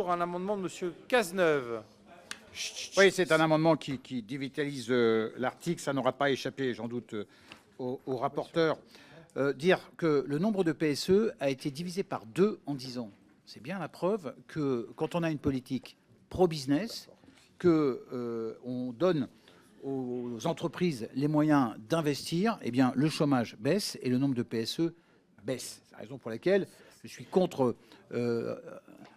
sur un amendement de M. Cazeneuve. Oui, c'est un amendement qui dévitalise l'article. Ça n'aura pas échappé, j'en doute, au rapporteur. Dire que le nombre de PSE a été divisé par 2 en 10 ans. C'est bien la preuve que quand on a une politique pro-business, qu'on donne aux entreprises les moyens d'investir, eh bien, le chômage baisse et le nombre de PSE baisse. C'est la raison pour laquelle je suis contre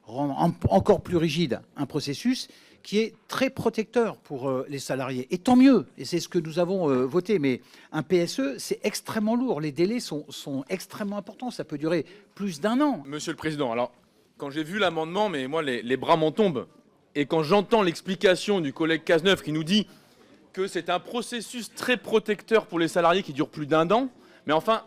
rendre encore plus rigide un processus qui est très protecteur pour les salariés. Et tant mieux, et c'est ce que nous avons voté. Mais un PSE, c'est extrêmement lourd. Les délais sont extrêmement importants. Ça peut durer plus d'1 an. Monsieur le Président, alors, quand j'ai vu l'amendement, mais moi, les bras m'en tombent. Et quand j'entends l'explication du collègue Cazeneuve qui nous dit que c'est un processus très protecteur pour les salariés qui dure plus d'1 an, mais enfin,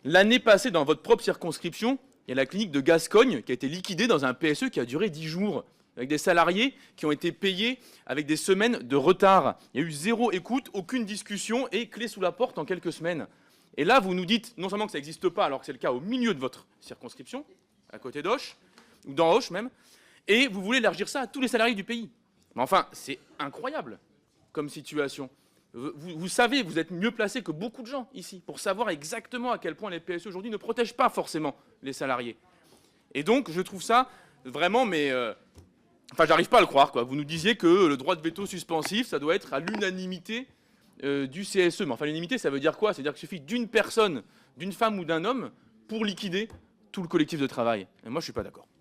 l'année passée, dans votre propre circonscription, il y a la clinique de Gascogne qui a été liquidée dans un PSE qui a duré 10 jours, avec des salariés qui ont été payés avec des semaines de retard. Il y a eu 0 écoute, aucune discussion et clé sous la porte en quelques semaines. Et là, vous nous dites non seulement que ça n'existe pas, alors que c'est le cas au milieu de votre circonscription, à côté d'Auch, ou dans Auch même, et vous voulez élargir ça à tous les salariés du pays. Mais enfin, c'est incroyable comme situation. Vous savez, vous êtes mieux placé que beaucoup de gens ici pour savoir exactement à quel point les PSE aujourd'hui ne protègent pas forcément les salariés. Et donc, je trouve ça vraiment, mais enfin, j'arrive pas à le croire, quoi. Vous nous disiez que le droit de veto suspensif, ça doit être à l'unanimité du CSE. Mais enfin, l'unanimité, ça veut dire quoi? C'est-à-dire qu'il suffit d'une personne, d'une femme ou d'un homme pour liquider tout le collectif de travail. Et moi, je suis pas d'accord.